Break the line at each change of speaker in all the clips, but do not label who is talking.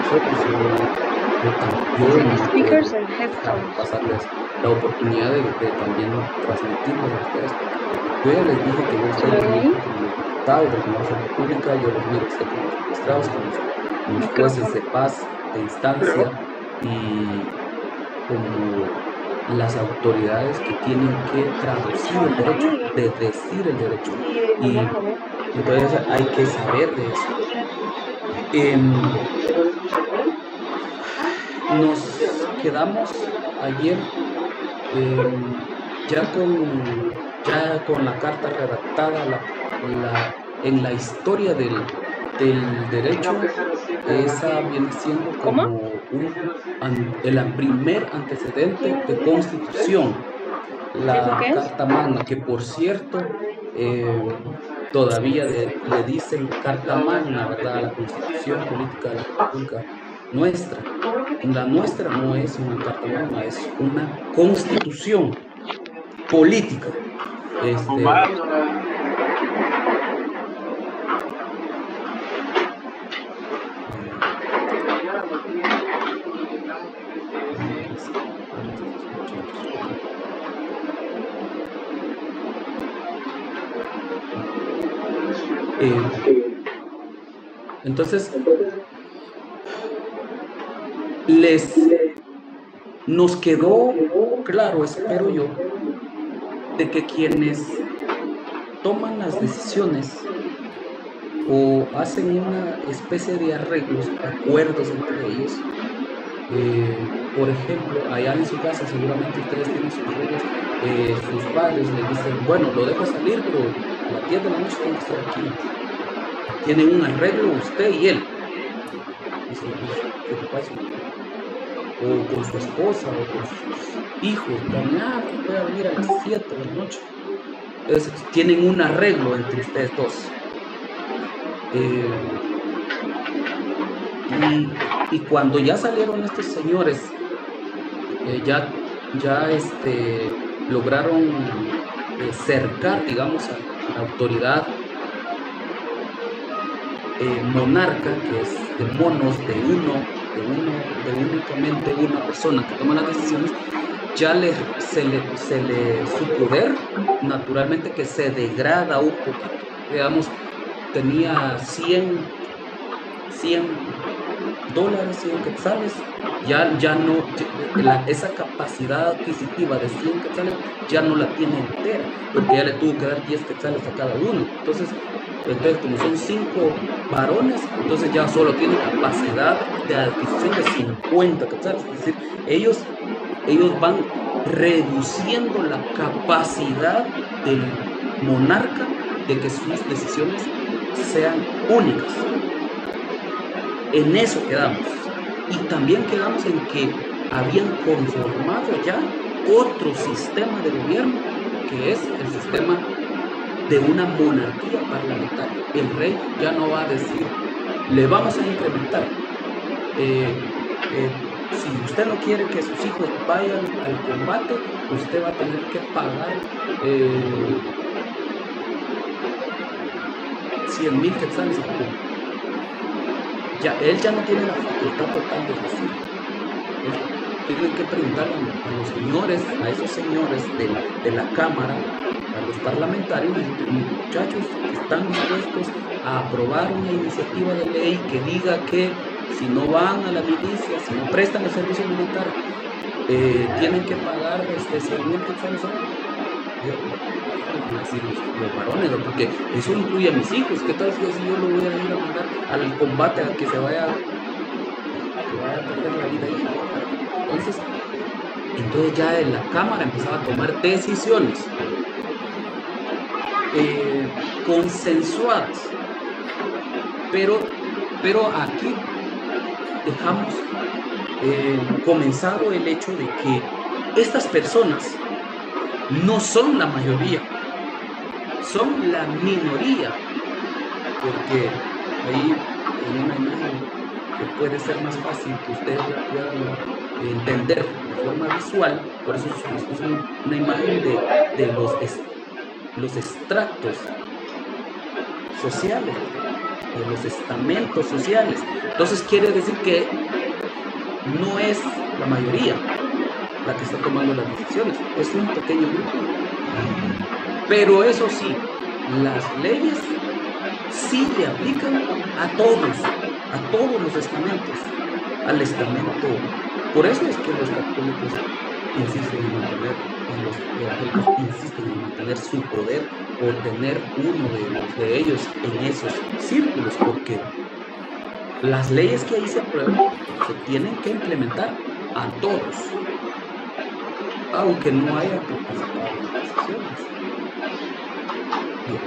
nosotros, yo
Using
también
speakers and headphones.
pasarles la oportunidad de también transmitirles a ustedes. Yo ya les dije que yo
¿Se
estoy
lo ven
pendiente
ahí?
con los diputados del Congreso de la República, yo los miro a usted con los magistrados, con los jueces de
Micrófono.
paz, de instancia y como las autoridades que tienen que traducir el derecho, de decir el derecho. Y entonces hay que saber de eso. Nos quedamos ayer ya con la carta redactada en la historia del derecho. Esa viene siendo
¿Cómo?
como el primer antecedente de constitución,
¿Eso
la
qué es?
Carta Magna, que por cierto todavía le dicen Carta Magna, ¿verdad?, a la Constitución Política de la República nuestra. La nuestra no es una Carta Magna, es una constitución política. Entonces, nos quedó claro, espero yo, de que quienes toman las decisiones o hacen una especie de arreglos, acuerdos entre ellos. Por ejemplo, allá en su casa seguramente ustedes tienen sus reglas, sus padres les dicen, bueno, lo dejo salir, pero a las 10 de la noche tiene que estar aquí. Tienen un arreglo usted y él, y su papá y su mamá, o con su esposa, o con sus hijos, planear que pueda venir a las 7 de la noche. Entonces, tienen un arreglo entre ustedes dos. Y cuando ya salieron estos señores, ya lograron cercar, digamos, a la autoridad monarca, que es de monos, de únicamente una persona que toma las decisiones. Ya su poder, naturalmente, que se degrada un poquito. Digamos, tenía 100 dólares, 100 quetzales, ya no, esa capacidad adquisitiva de 100 quetzales ya no la tiene entera, porque ya le tuvo que dar 10 quetzales a cada uno. Entonces como son 5 varones, entonces ya solo tienen capacidad de adquisición de 50 quetzales. Es decir, ellos van reduciendo la capacidad del monarca de que sus decisiones sean únicas. En eso quedamos. Y también quedamos en que habían conformado ya otro sistema de gobierno, que es el sistema de una monarquía parlamentaria. El rey ya no va a decir, le vamos a incrementar. Si usted no quiere que sus hijos vayan al combate, usted va a tener que pagar 100,000 quetzales a uno. Él ya no tiene la facultad total de decirlo. Él tiene que preguntarle a los señores, a esos señores de la Cámara, a los parlamentarios, muchachos, ¿están dispuestos a aprobar una iniciativa de ley que diga que si no van a la milicia, si no prestan el servicio militar, tienen que pagar 100,000 quetzales a uno? Van a decir los varones, ¿no? Porque eso incluye a mis hijos. ¿Qué tal si yo lo voy a ir a mandar al combate a que se vaya a perder la vida ahí, ¿verdad? Entonces ya en la Cámara empezaba a tomar decisiones consensuadas, pero aquí dejamos comenzado el hecho de que estas personas no son la mayoría, son la minoría, porque ahí en una imagen que puede ser más fácil que ustedes la puedan entender de forma visual, por eso les puse una imagen de los extractos sociales, ¿verdad? los estamentos sociales. Entonces quiere decir que no es la mayoría la que está tomando las decisiones, es un pequeño grupo. Pero eso sí, las leyes sí le aplican a todos los estamentos, al estamento. Por eso es que los católicos insisten en mantener, y los evangélicos insisten en mantener su poder o tener uno de ellos en esos círculos, porque las leyes que ahí se aprueban se tienen que implementar a todos, aunque no haya participado en las decisiones. Bien.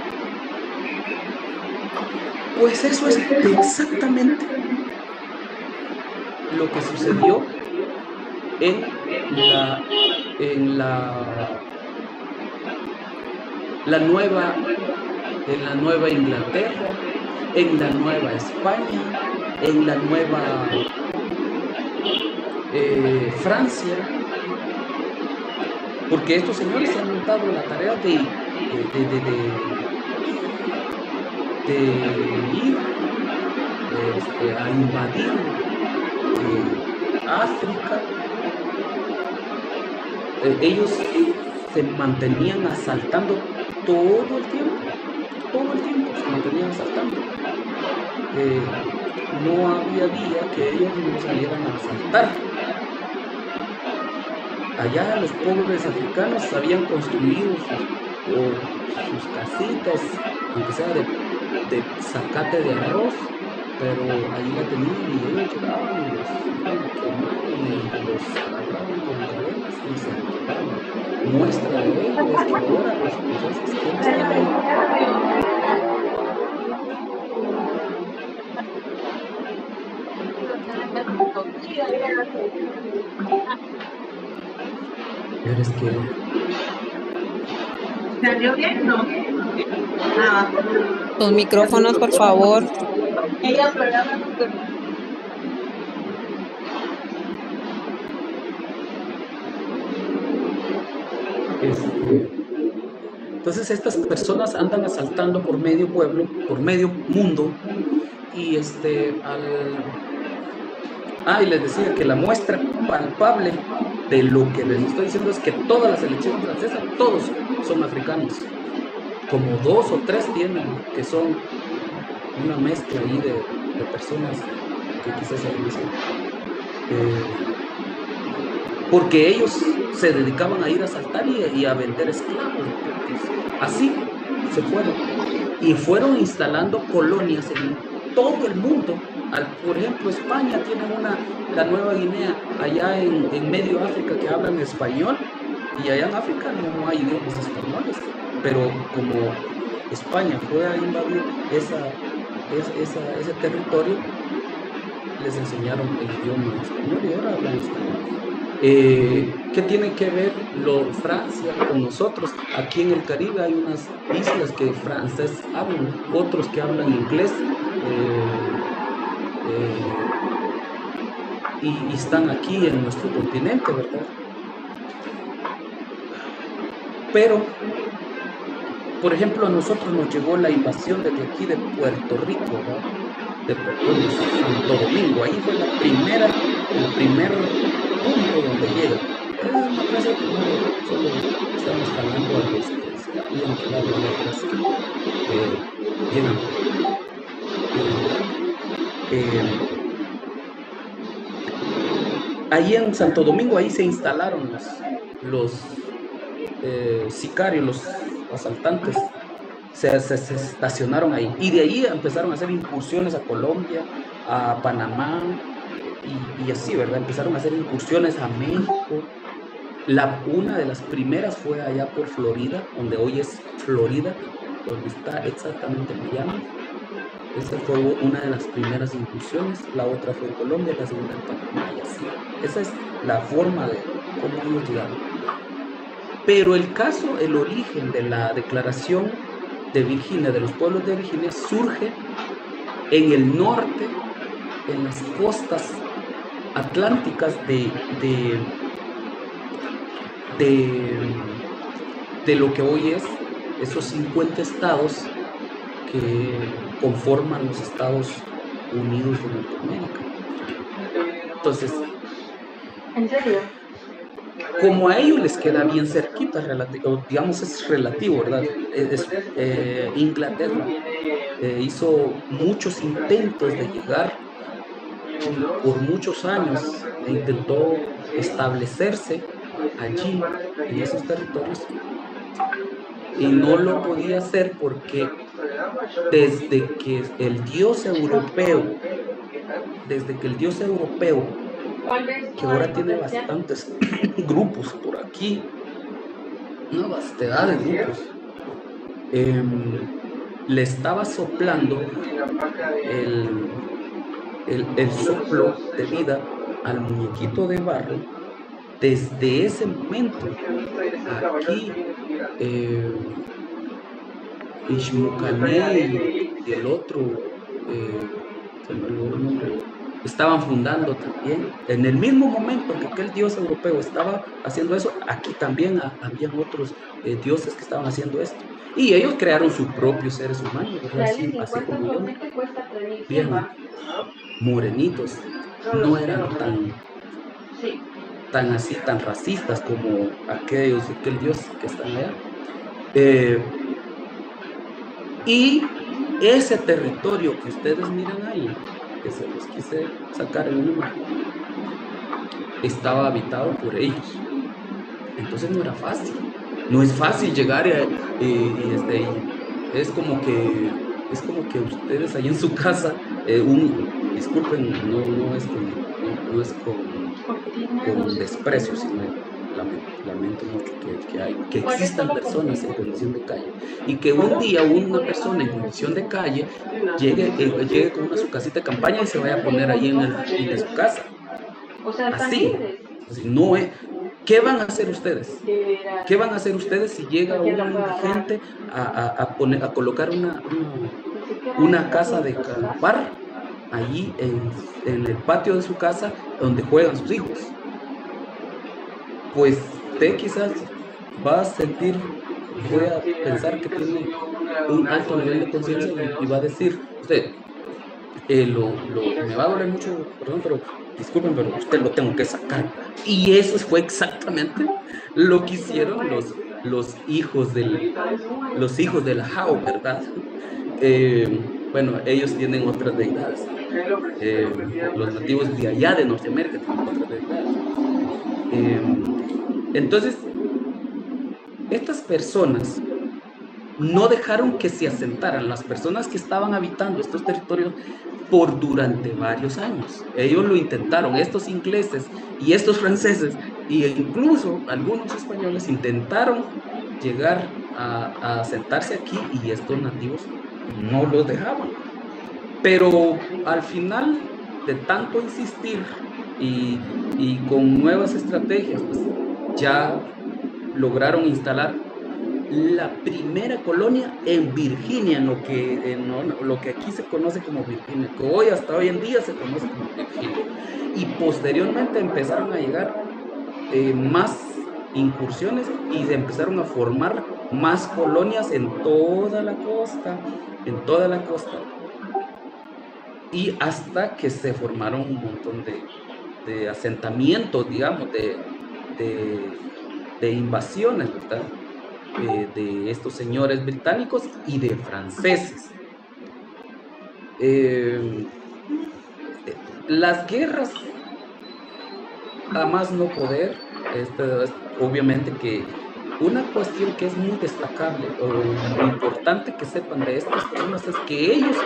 Pues eso es exactamente lo que sucedió en la nueva Inglaterra, en la Nueva España, en la Nueva Francia, porque estos señores se han dado la tarea de ir a invadir África. Ellos se mantenían asaltando todo el tiempo se mantenían asaltando. No había día que ellos no salieran a asaltar. Allá los pobres africanos habían construido sus casitas, aunque sea de zacate de arroz, pero ahí la tenían y ellos llegaban y los quemaban y los agarraban con cadenas y se los llevaban. Muestra de ello es que ahora los franceses que están ahí. Pero es que
¿salió bien? No. Nada.
Los micrófonos, por favor.
Ella programa
entonces estas personas andan asaltando por medio pueblo, por medio mundo, y y les decía que la muestra palpable de lo que les estoy diciendo es que toda la selección francesa, todos son africanos. Como 2 o 3 tienen, que son una mezcla ahí de personas que quizás se dicen. Porque ellos se dedicaban a ir a asaltar y a vender esclavos. Así se fueron. Y fueron instalando colonias en todo el mundo. Por ejemplo, España tiene la Nueva Guinea, allá en medio África, que hablan español, y allá en África no hay idiomas españoles. Pero como España fue a invadir ese territorio, les enseñaron el idioma español y ahora hablan español. ¿Qué tiene que ver Francia con nosotros? Aquí en el Caribe hay unas islas que francés hablan, otros que hablan inglés, y están aquí en nuestro continente, ¿verdad? Pero, por ejemplo, a nosotros nos llegó la invasión desde aquí de Puerto Rico, ¿verdad? De Santo Domingo. Ahí fue el primer punto donde llega. Es una clase de solo estamos jalando a los que se habían quedado atrás, que llegan. Ahí en Santo Domingo, ahí se instalaron los sicarios, los asaltantes. Se estacionaron ahí y de ahí empezaron a hacer incursiones a Colombia, a Panamá y así, ¿verdad? Empezaron a hacer incursiones a México. Una de las primeras fue allá por Florida, donde hoy es Florida, donde está exactamente Miami. Esa fue una de las primeras incursiones, la otra fue en Colombia, la segunda en Panamá y así. Esa es la forma de cómo ellos llegaron. Pero el origen de la declaración de Virginia, de los pueblos de Virginia, surge en el norte, en las costas atlánticas de lo que hoy es esos 50 estados que conforman los Estados Unidos de Norteamérica. Entonces,
¿En serio?
como a ellos les queda bien cerquita, digamos es relativo, ¿verdad? Inglaterra hizo muchos intentos de llegar por muchos años e intentó establecerse allí, en esos territorios, y no lo podía hacer porque desde que el dios europeo, que ahora tiene bastantes grupos por aquí, una vastedad de grupos, le estaba soplando el soplo de vida al muñequito de barro. Desde ese momento, aquí, Ishmucaney y el otro, se me olvidó el nombre, estaban fundando también. En el mismo momento que aquel dios europeo estaba haciendo eso, aquí también habían otros dioses que estaban haciendo esto. Y ellos crearon sus propios seres humanos, ¿verdad? Así como yo. Bien, morenitos, no eran tan así, tan racistas como aquel dios que están allá. Y ese territorio que ustedes miran ahí, que se los quise sacar en una imagen, estaba habitado por ellos. Entonces no era fácil. No es fácil llegar es como que ustedes ahí en su casa, disculpen, no es con desprecio, sino lamento mucho que existan personas en condición de calle y que un día una persona en condición de calle llegue con su casita de campaña y se vaya a poner ahí en el jardín de su casa. Así no es. ¿Qué van a hacer ustedes? ¿Qué van a hacer ustedes si llega un indigente a colocar una casa de acampar allí en el patio de su casa donde juegan sus hijos? Pues usted quizás va a pensar que tiene un alto nivel de conciencia y va a decir, usted, me va a doler mucho, perdón, pero disculpen, pero usted lo tengo que sacar. Y eso fue exactamente lo que hicieron los hijos del Hau, ¿verdad? Bueno, ellos tienen otras deidades. Los nativos de allá de Norteamérica tienen otras deidades. Entonces, estas personas no dejaron que se asentaran las personas que estaban habitando estos territorios durante varios años. Ellos lo intentaron, estos ingleses y estos franceses, e incluso algunos españoles intentaron llegar a asentarse aquí y estos nativos no los dejaban. Pero al final de tanto insistir y con nuevas estrategias, pues ya lograron instalar la primera colonia en Virginia, en lo que aquí se conoce como Virginia, que hasta hoy en día se conoce como Virginia. Y posteriormente empezaron a llegar más incursiones y se empezaron a formar más colonias en toda la costa, y hasta que se formaron un montón de asentamientos, digamos, de invasiones, ¿verdad? De estos señores británicos y de franceses. Las guerras a más no poder, obviamente que una cuestión que es muy destacable o importante que sepan de estas personas es que ellos,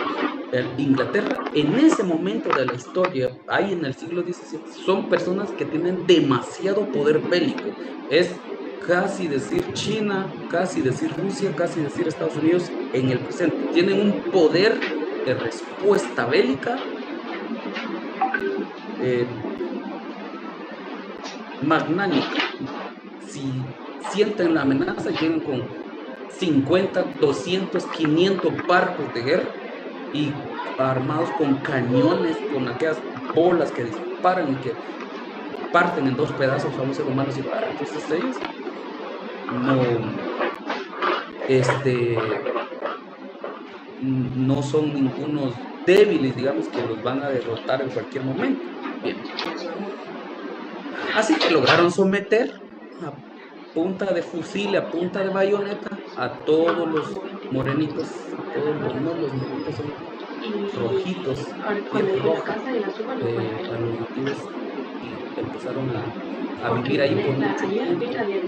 Inglaterra, en ese momento de la historia, ahí en el siglo XVII, son personas que tienen demasiado poder bélico. Es casi decir China, casi decir Rusia, casi decir Estados Unidos en el presente. Tienen un poder de respuesta bélica magnánimo. Si sienten la amenaza, llegan con 50, 200, 500 barcos de guerra y armados con cañones, con aquellas bolas que disparan y que parten en dos pedazos a un ser humano sin parar. Entonces ellos no son ningunos débiles, digamos, que los van a derrotar en cualquier momento. Bien. Así que lograron someter a punta de fusil, a punta de bayoneta, a todos los morenitos, no los morenitos son rojitos, piel roja, a los nativos, y empezaron a vivir ahí por mucho tiempo,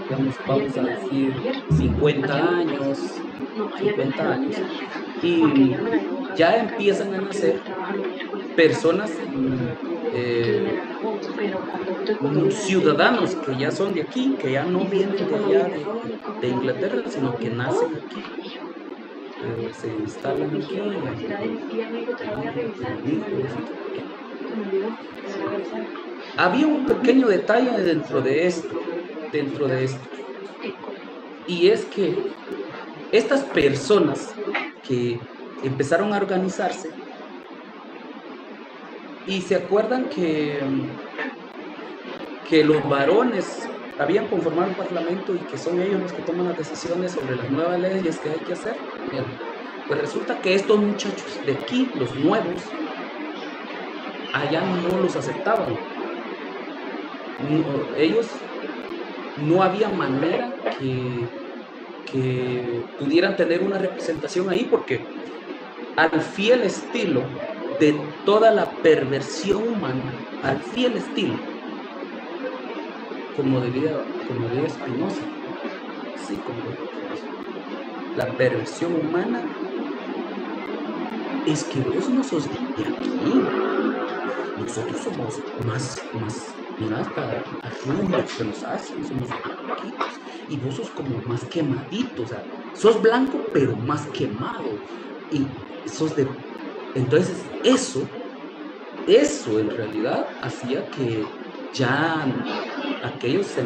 digamos, vamos a decir 50 años, y ya empiezan a nacer personas, ciudadanos que ya son de aquí, que ya no vienen de allá de Inglaterra, sino que nacen aquí, se instalan aquí, había un pequeño detalle dentro de esto, y es que estas personas que empezaron a organizarse, y se acuerdan que los varones habían conformado un parlamento y que son ellos los que toman las decisiones sobre las nuevas leyes que hay que hacer. Bien, pues resulta que estos muchachos de aquí, los nuevos, allá no los aceptaban. Ellos no había manera que pudieran tener una representación ahí, porque al fiel estilo de toda la perversión humana, al fiel estilo, como diría Spinoza, sí, como la perversión humana, es que vos no sos de aquí, nosotros somos más, mira, hasta rumbos que nos hacen, somos blanquitos, y vos sos como más quemadito, o sea, sos blanco pero más quemado, y sos de... Entonces eso en realidad hacía que ya aquellos se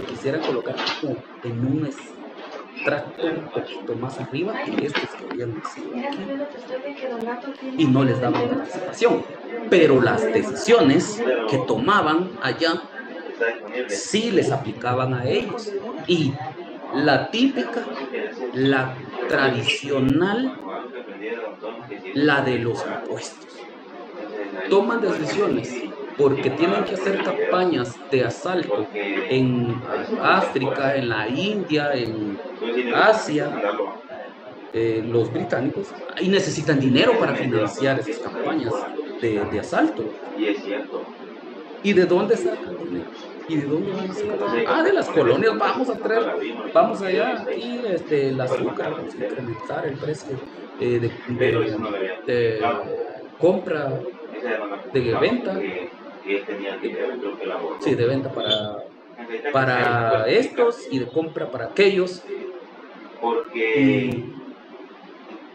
quisieran colocar como en un estrato un poquito más arriba que estos que habían nacido aquí, y no les daban participación, pero las decisiones que tomaban allá sí les aplicaban a ellos, y la típica, la tradicional, la de los impuestos. Toman decisiones porque tienen que hacer campañas de asalto en África, en la India, en Asia, los británicos, y necesitan dinero para financiar esas campañas de asalto. ¿Y de dónde sacan dinero? ¿Y de dónde van a sacar? De las colonias. Vamos allá, aquí el azúcar, vamos a incrementar el precio de compra, de venta, sí, de venta para estos y de compra para aquellos. Y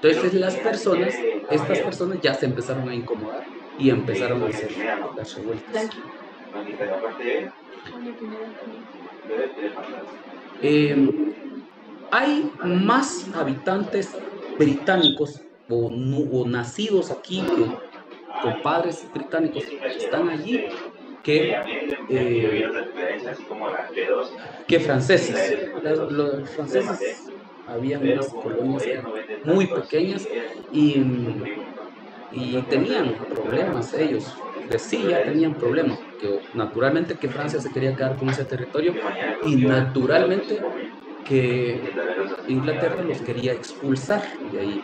entonces estas personas ya se empezaron a incomodar y empezaron a hacer las revueltas. Hay más habitantes británicos o nacidos aquí con padres británicos que están allí que franceses. Los franceses habían unas colonias muy pequeñas y tenían problemas ellos. Ya tenían problemas, que naturalmente que Francia se quería quedar con ese territorio y naturalmente que Inglaterra los quería expulsar de ahí.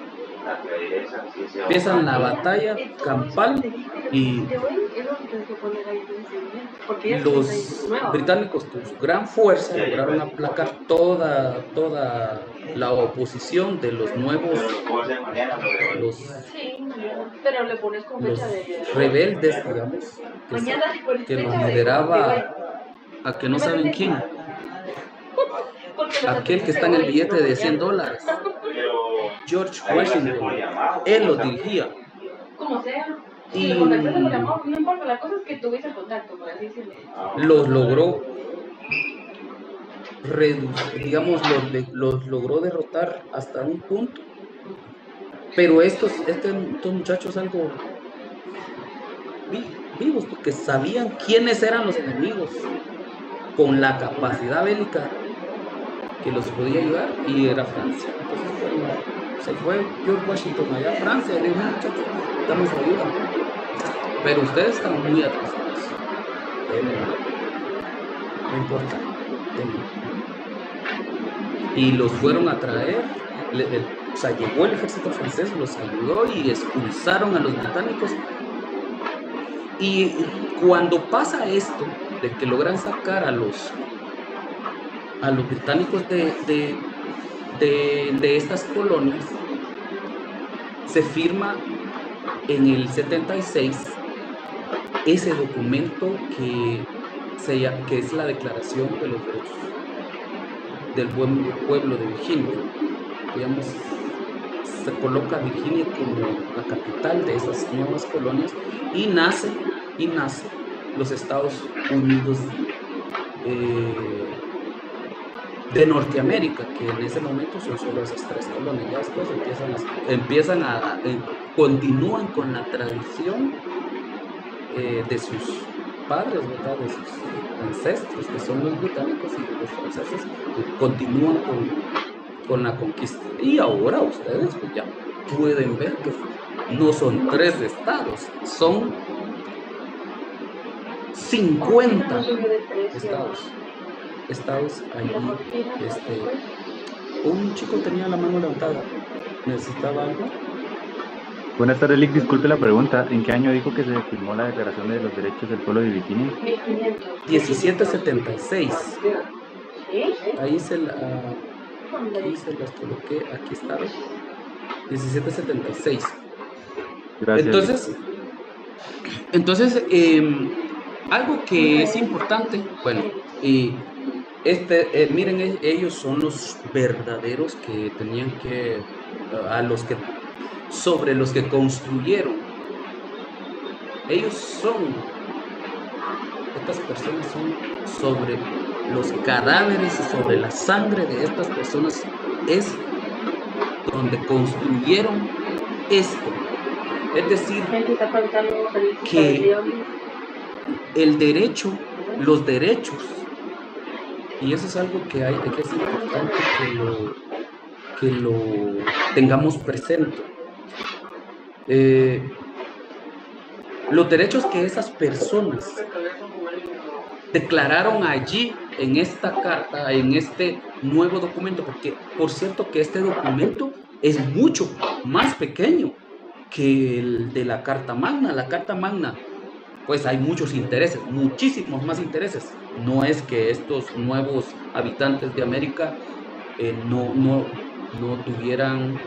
Empiezan la batalla campal y los británicos con su gran fuerza lograron aplacar toda la oposición de los nuevos, los rebeldes, digamos, que los lideraba a que no saben quién, aquel que está en el billete de $100, George Washington. Él los dirigía. Y los logró los logró derrotar hasta un punto. Pero estos muchachos algo vivos, porque sabían quiénes eran los enemigos, con la capacidad bélica que los podía ayudar, y era Francia. Entonces Se fue George Washington allá a Francia y dijo, muchachos, damos ayuda. Pero ustedes están muy atrasados. No importa. Y los fueron a traer. O sea, llegó el ejército francés, los ayudó y expulsaron a los británicos. Y cuando pasa esto, de que logran sacar a los británicos de estas colonias, se firma en el 76 ese documento que es la Declaración de los Derechos del Buen Pueblo de Virginia. Digamos, se coloca Virginia como la capital de esas nuevas colonias y nace los Estados Unidos de Norteamérica, que en ese momento son solo esas 3 colonias. Ya después continúan con la tradición de sus padres, ¿verdad? De sus ancestros, que son los británicos, y los franceses continúan con la conquista. Y ahora ustedes pues, ya pueden ver que no son 3 estados, son 50 estados allí. Un chico tenía la mano levantada, necesitaba algo.
Buenas tardes, Lick. Disculpe la pregunta. ¿En qué año dijo que se firmó la Declaración de los Derechos del Pueblo de Virginia?
1776. Ahí se las coloqué, aquí está. 1776.
Gracias.
Entonces, algo que es importante, bueno, miren, ellos son los verdaderos que tenían que, sobre los que construyeron. Estas personas son sobre los cadáveres y sobre la sangre de estas personas, es donde construyeron esto. Es decir, que el derecho, los derechos, y eso es algo que es importante que lo tengamos presente. Los derechos que esas personas declararon allí en esta carta, en este nuevo documento, porque por cierto que este documento es mucho más pequeño que el de la Carta Magna. La Carta Magna, pues hay muchos intereses, muchísimos más intereses. No es que estos nuevos habitantes de América no tuvieran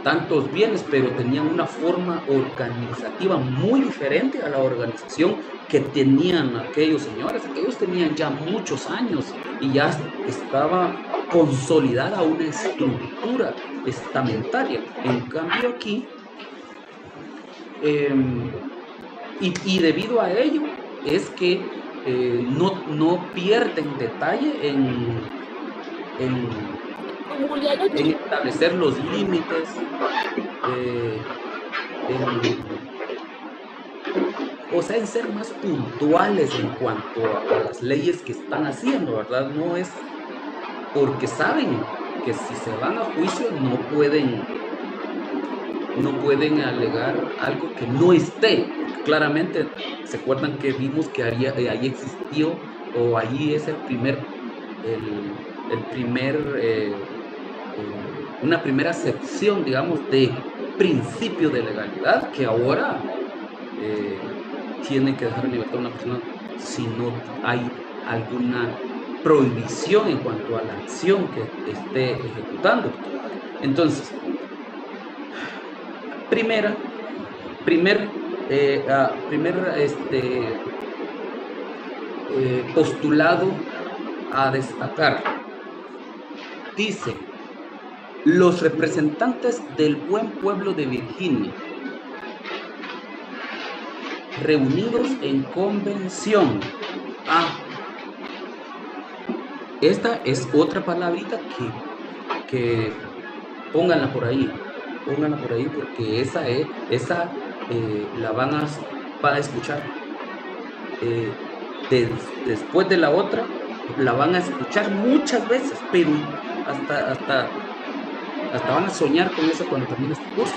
tantos bienes, pero tenían una forma organizativa muy diferente a la organización que tenían aquellos señores. Aquellos tenían ya muchos años y ya estaba consolidada una estructura estamentaria. En cambio aquí, y debido a ello, es que no pierden detalle en establecer los límites, en ser más puntuales en cuanto a las leyes que están haciendo, ¿verdad? No es porque saben que si se van a juicio no pueden alegar algo que no esté. Claramente, ¿se acuerdan que vimos que ahí existió, o allí es una primera acepción, digamos, de principio de legalidad, que ahora tiene que dejar en libertad a una persona si no hay alguna prohibición en cuanto a la acción que esté ejecutando? Entonces, primer postulado a destacar, dice: los representantes del buen pueblo de Virginia, reunidos en convención. Esta es otra palabrita que pónganla por ahí, porque esa la van a escuchar. Después de la hasta van a soñar con eso cuando termine este curso.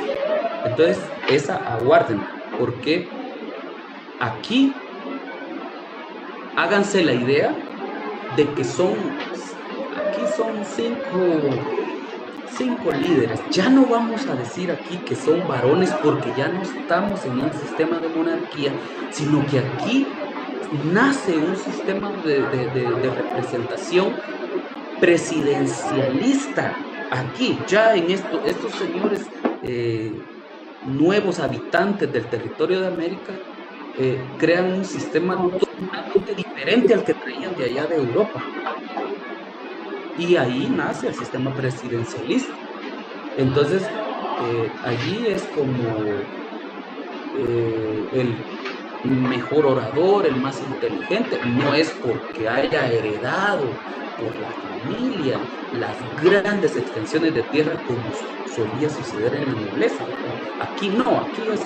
Entonces, esa aguarden, porque aquí háganse la idea de que aquí son cinco líderes. Ya no vamos a decir aquí que son varones porque ya no estamos en un sistema de monarquía, sino que aquí nace un sistema de representación presidencialista. Aquí, ya en estos señores nuevos habitantes del territorio de América crean un sistema totalmente diferente al que traían de allá de Europa. Y ahí nace el sistema presidencialista. Entonces, allí es como el mejor orador, el más inteligente. No es porque haya heredado por la familia las grandes extensiones de tierra como solía suceder en la nobleza. Aquí no, aquí es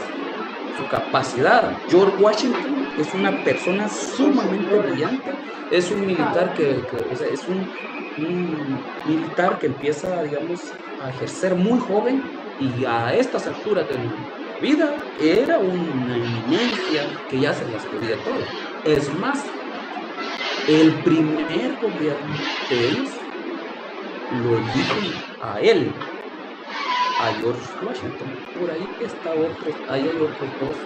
su capacidad. George Washington es una persona sumamente brillante, es un militar es un militar que empieza, digamos, a ejercer muy joven, y a estas alturas de la vida era una eminencia que ya se las podía todo. Es más, el primer gobierno de ellos lo eligen a él, a George Washington. Por ahí hay otros dos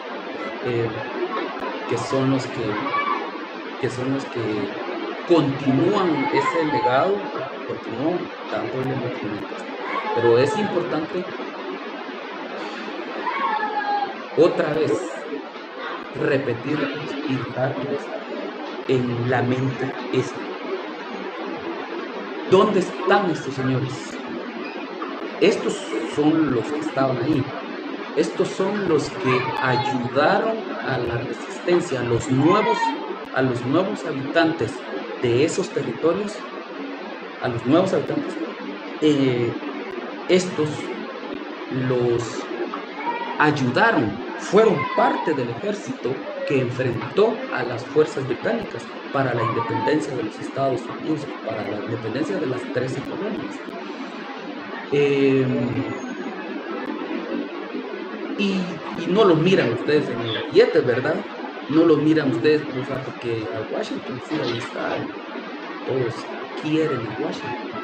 que son los que continúan ese legado, continúan dándole movimientos. Pero es importante otra vez repetirles y darles en la mente esto. ¿Dónde están estos señores? Estos son los que estaban ahí. Estos son los que ayudaron a la resistencia, a los nuevos habitantes de esos territorios, a los nuevos habitantes. Estos los ayudaron, fueron parte del ejército que enfrentó a las fuerzas británicas para la independencia de los Estados Unidos, para la independencia de las 13 colonias. Y no lo miran ustedes en los billetes, ¿verdad? No lo miran ustedes, o sea, porque a Washington sí, ahí está, todos quieren a Washington,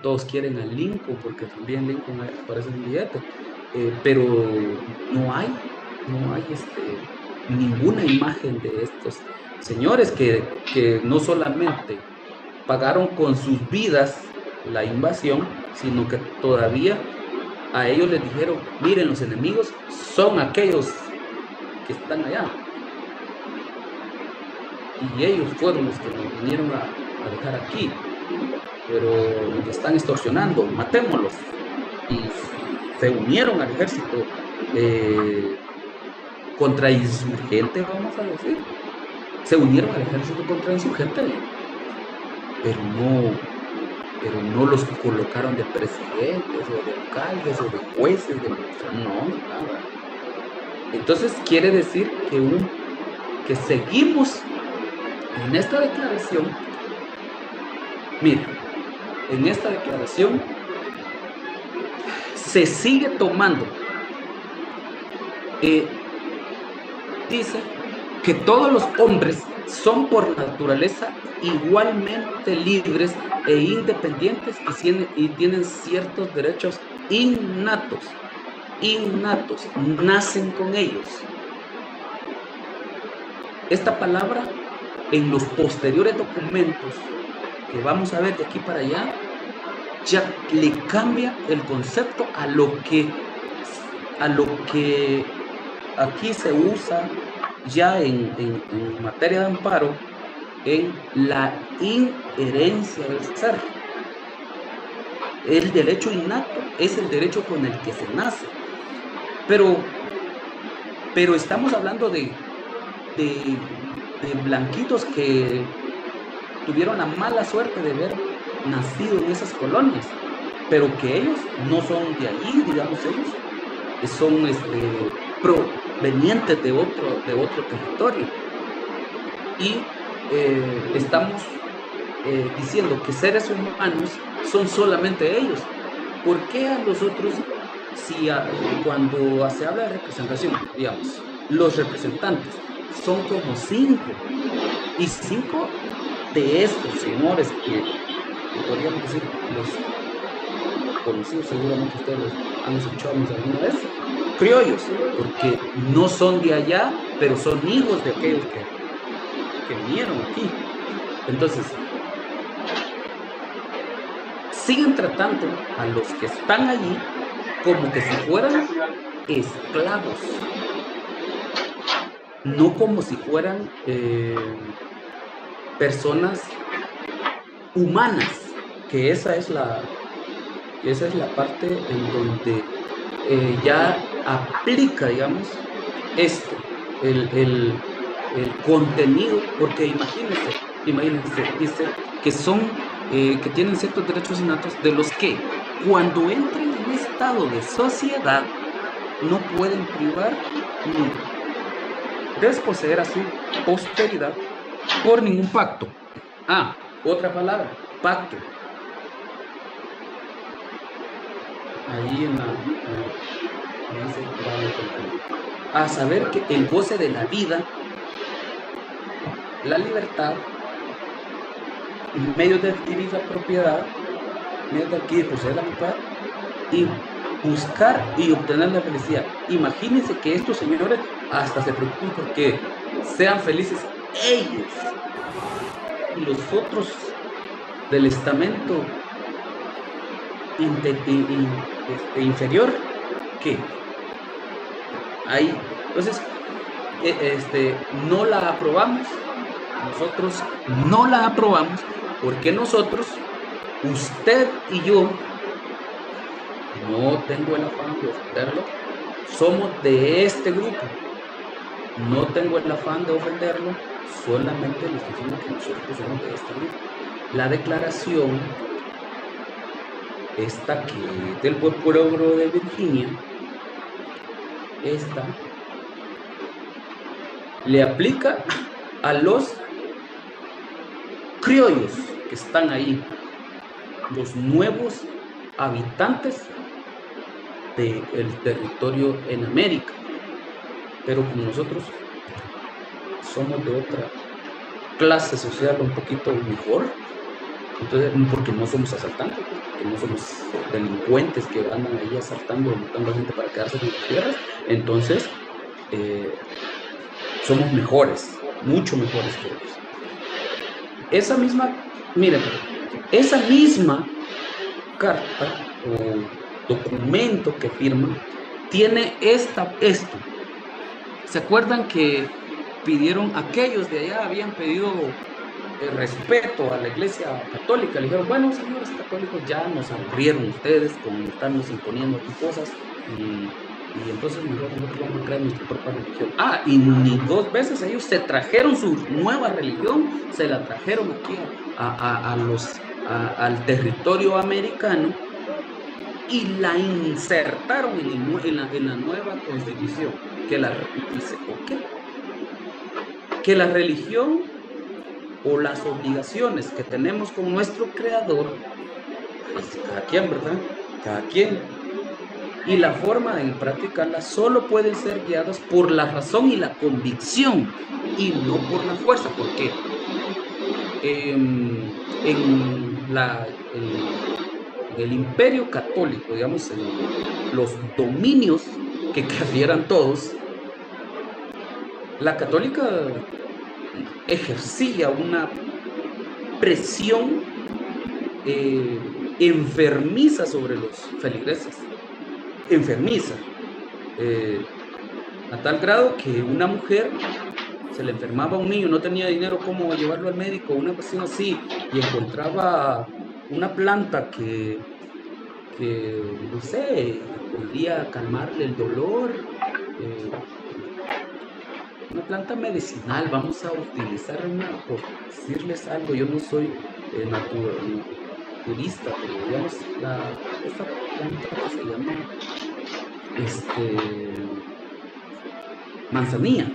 todos quieren a Lincoln, porque también Lincoln aparece en el billete, pero no hay ninguna imagen de estos señores que no solamente pagaron con sus vidas la invasión, sino que todavía a ellos les dijeron: miren, los enemigos son aquellos que están allá, y ellos fueron los que nos vinieron a dejar aquí, pero nos están extorsionando, matémoslos. Y se unieron al ejército contrainsurgente, vamos a decir. Se unieron al ejército contrainsurgente, pero no los colocaron de presidentes o de alcaldes o de jueces, no, nada. Entonces quiere decir que seguimos en esta declaración. Mira, en esta declaración se sigue tomando, dice que todos los hombres son por naturaleza igualmente libres e independientes y tienen ciertos derechos innatos, nacen con ellos. Esta palabra, en los posteriores documentos que vamos a ver de aquí para allá, ya le cambia el concepto a lo que aquí se usa ya en materia de amparo, en la inherencia del ser. El derecho innato es el derecho con el que se nace, pero estamos hablando de blanquitos que tuvieron la mala suerte de haber nacido en esas colonias, pero que ellos no son de ahí, digamos, ellos son provenientes de otro territorio. Y estamos diciendo que seres humanos son solamente ellos, ¿Por qué a los otros, cuando se habla de representación, digamos, los representantes son como 5, y 5 de estos señores que podríamos decir los conocidos, seguramente ustedes los han escuchado alguna vez, criollos, porque no son de allá, pero son hijos de aquellos que vinieron aquí. Entonces, siguen tratando a los que están allí como que si fueran esclavos, no como si fueran personas humanas, que esa es la parte en donde ya aplica, digamos, esto, el contenido, porque imagínense, dice que son, que tienen ciertos derechos innatos de los que cuando entren en estado de sociedad no pueden privar ni desposeer a su posteridad por ningún pacto. Otra palabra, pacto. Ahí a saber que el goce de la vida, la libertad, medios de adquirir la propiedad, medios de adquirir, poseer la propiedad y buscar y obtener la felicidad. Imagínense que estos señores hasta se preocupan porque sean felices ellos y los otros del estamento inferior que ahí. Entonces, no la aprobamos, nosotros no la aprobamos porque nosotros, usted y yo, no tengo el afán de ofenderlo, somos de este grupo, no tengo el afán de ofenderlo, solamente les estoy diciendo que nosotros somos de este grupo. La declaración esta que del pueblo de Virginia, esta le aplica a los criollos que están ahí, los nuevos habitantes del territorio en América, pero como nosotros somos de otra clase social un poquito mejor, entonces, porque no somos asaltantes, porque no somos delincuentes que andan ahí asaltando o matando a gente para quedarse con las tierras, entonces somos mejores, mucho mejores que ellos. Esa misma carta o documento que firma tiene esto. ¿Se acuerdan que pidieron, aquellos de allá habían pedido respeto a la Iglesia Católica? Le dijeron, bueno, señores católicos, ya nos aburrieron ustedes con estarnos imponiendo aquí cosas y entonces nosotros vamos a crear nuestra propia religión. Y ni 2 veces ellos se trajeron su nueva religión, se la trajeron aquí al territorio americano y la insertaron en la nueva constitución. Dice, ¿por qué? Que la religión o las obligaciones que tenemos con nuestro creador, pues cada quien, ¿verdad? Cada quien. Y la forma de practicarlas solo pueden ser guiadas por la razón y la convicción y no por la fuerza. ¿Por qué? En el imperio católico, digamos, en los dominios que cafieran todos, la católica ejercía una presión enfermiza sobre los feligreses, enfermiza, a tal grado que una mujer se le enfermaba a un niño, no tenía dinero cómo llevarlo al médico, una cuestión así, y encontraba una planta que no sé, podría calmarle el dolor, una planta medicinal, vamos a utilizar por decirles algo, yo no soy naturista, pero digamos, esta planta que se llama manzanilla,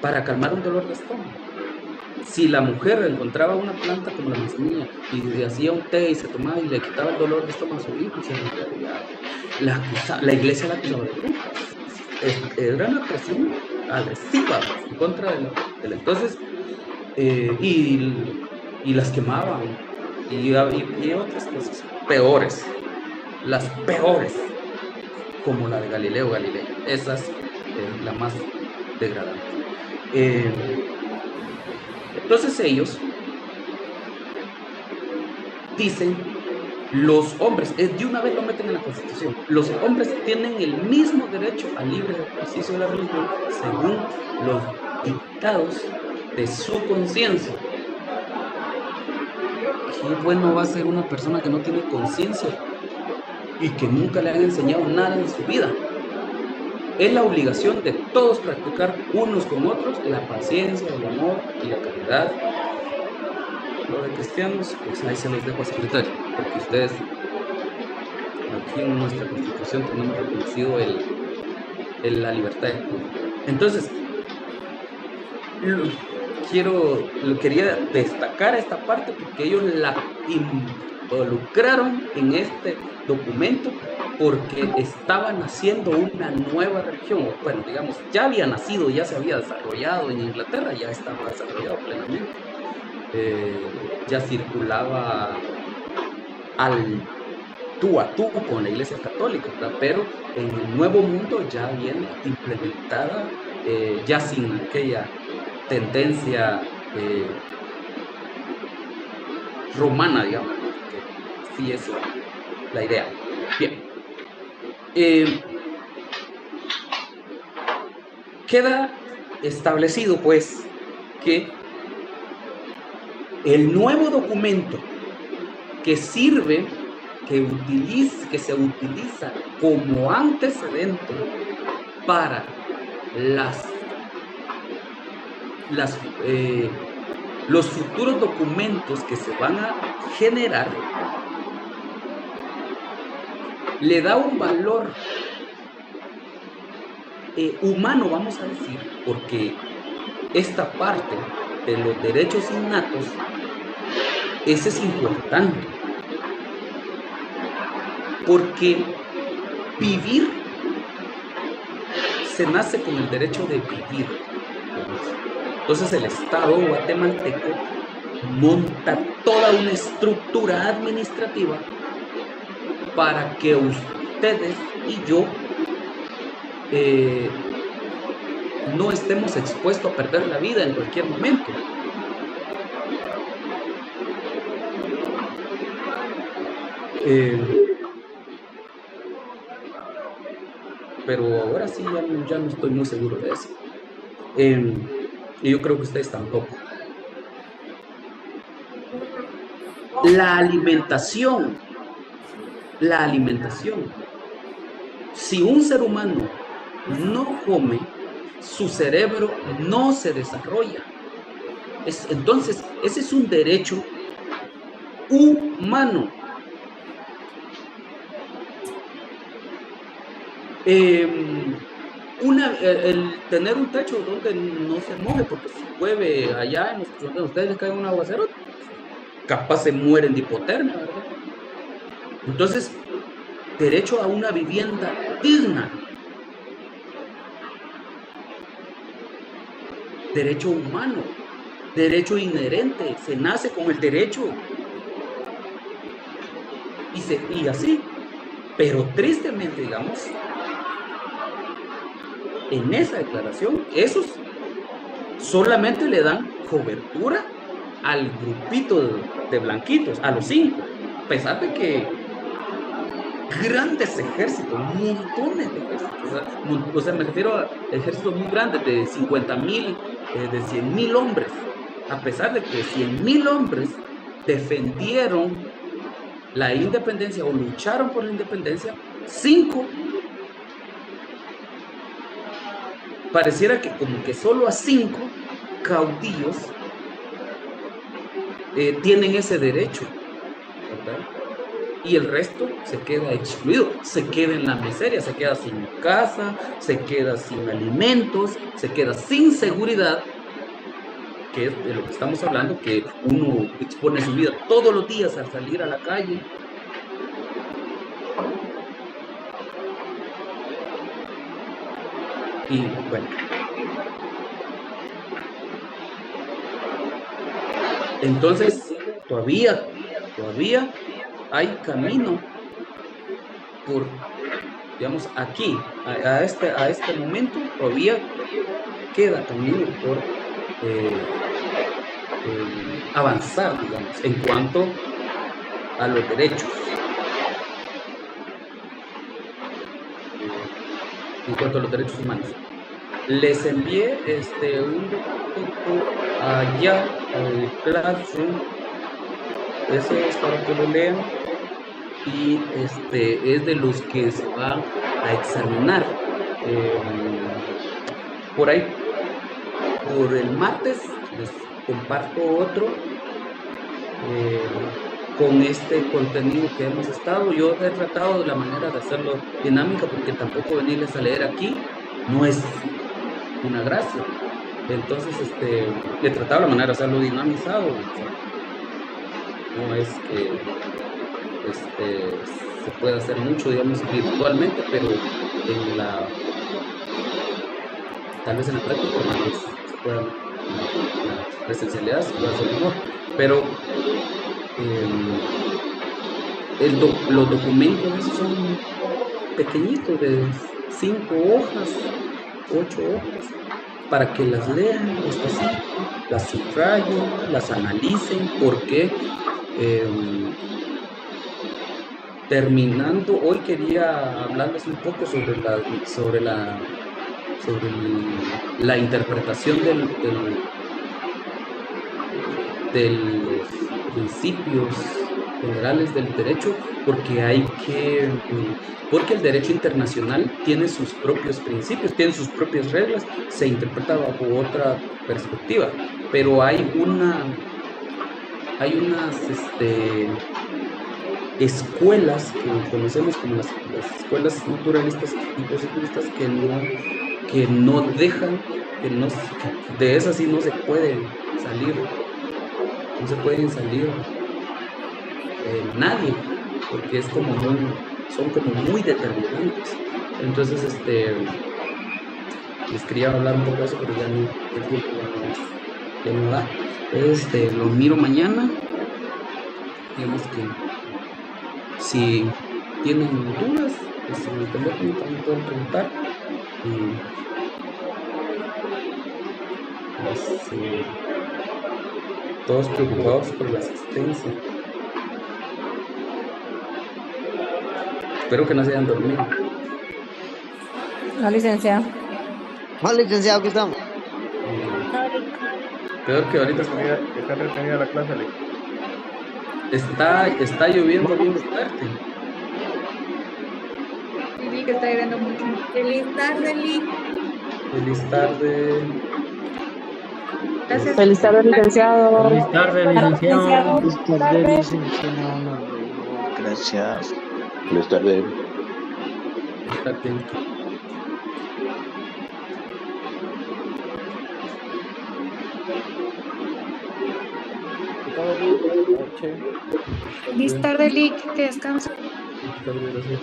para calmar un dolor de estómago. Si la mujer encontraba una planta como la manzanilla y hacía un té y se tomaba y le quitaba el dolor de estómago a su hijo, la iglesia la acusaba de bruja. Era una presión agresiva en contra entonces, y las quemaban y otras cosas peores, las peores, como la de Galileo Galilei. Esa es la más degradante. Entonces ellos dicen, los hombres, de una vez lo meten en la Constitución, los hombres tienen el mismo derecho al libre ejercicio de la religión según los dictados de su conciencia. Qué bueno va a ser una persona que no tiene conciencia y que nunca le han enseñado nada en su vida. Es la obligación de todos practicar unos con otros la paciencia, el amor y la caridad. Lo de cristianos, pues ahí se los dejo a su criterio, porque ustedes, aquí en nuestra Constitución tenemos reconocido la libertad de culto. Entonces, quería destacar esta parte porque ellos la involucraron en este documento porque estaban haciendo una nueva religión. Bueno, digamos, ya había nacido, ya se había desarrollado en Inglaterra, ya estaba desarrollado plenamente. Ya circulaba al tú a tú con la Iglesia Católica, ¿verdad? Pero en el Nuevo Mundo ya viene implementada, ya sin aquella tendencia romana, digamos, que sí es la idea. Bien. Queda establecido, pues, que el nuevo documento que sirve, que se utiliza como antecedente para los futuros documentos que se van a generar, le da un valor humano, vamos a decir, porque esta parte de los derechos innatos, ese es importante, porque vivir se nace con el derecho de vivir. Entonces el Estado guatemalteco monta toda una estructura administrativa para que ustedes y yo no estemos expuestos a perder la vida en cualquier momento. Pero ahora sí ya no estoy muy seguro de eso. Y yo creo que ustedes tampoco. La alimentación. Si un ser humano no come, su cerebro no se desarrolla. Entonces, ese es un derecho humano. El tener un techo donde no se moje, porque si llueve allá donde ustedes les cae un aguacero, capaz se mueren de hipotermia, ¿verdad? Entonces, derecho a una vivienda digna, derecho humano, derecho inherente, se nace con el derecho y así, pero tristemente, digamos, en esa declaración, esos solamente le dan cobertura al grupito de blanquitos, a los 5, a pesar de que grandes ejércitos, montones de ejércitos, o sea, me refiero a ejércitos muy grandes de 50,000, de 100,000 hombres, a pesar de que 100,000 hombres defendieron la independencia o lucharon por la independencia, 5 pareciera que como que solo a 5 caudillos tienen ese derecho, ¿verdad? Y el resto se queda excluido, se queda en la miseria, se queda sin casa, se queda sin alimentos, se queda sin seguridad, que es de lo que estamos hablando, que uno expone su vida todos los días al salir a la calle. Y bueno, entonces todavía hay camino por, digamos, aquí, a este momento, todavía queda camino por avanzar, digamos, en cuanto a los derechos. En cuanto a los derechos humanos. Les envié un documento allá al Classroom. Eso es para que lo lean. Y es de los que se van a examinar. Por ahí, por el martes, les comparto otro con este contenido que hemos estado. Yo he tratado de la manera de hacerlo dinámica, porque tampoco venirles a leer aquí no es una gracia. Entonces, he tratado la manera de hacerlo dinamizado. No es que se pueda hacer mucho, digamos, virtualmente, pero tal vez en la práctica pues, se pueda, la presencialidad se puede hacer mejor. Pero los documentos son pequeñitos, de 5 hojas, 8 hojas, para que las lean despacito, las subrayen, las analicen, porque terminando, hoy quería hablarles un poco sobre la interpretación de los principios generales del derecho, porque el derecho internacional tiene sus propios principios, tiene sus propias reglas, se interpreta bajo otra perspectiva, pero hay unas escuelas que conocemos como las escuelas naturalistas y positivistas que no dejan, de esas sí no se pueden salir, no se pueden salir nadie, porque son como muy determinantes. Entonces, les quería hablar un poco de eso, pero ya no, el tiempo ya no da. Entonces, lo miro mañana. Digamos que si tienen dudas, pues en el teléfono también pueden preguntar. Todos preocupados por la asistencia. Espero que no se hayan dormido.
No, licenciado.
No, licenciado, aquí estamos.
Peor que ahorita
Está retenida la clase, Ale.
está lloviendo bien fuerte.
Vivi, que está lloviendo mucho.
Feliz tarde, Lee.
Feliz tarde.
Gracias.
Feliz tarde, licenciado.
Feliz tarde, licenciado.
Feliz tarde, licenciado. Gracias.
Feliz tarde.
Está bien.
Feliz tarde, Lick, que descansa.
Gracias.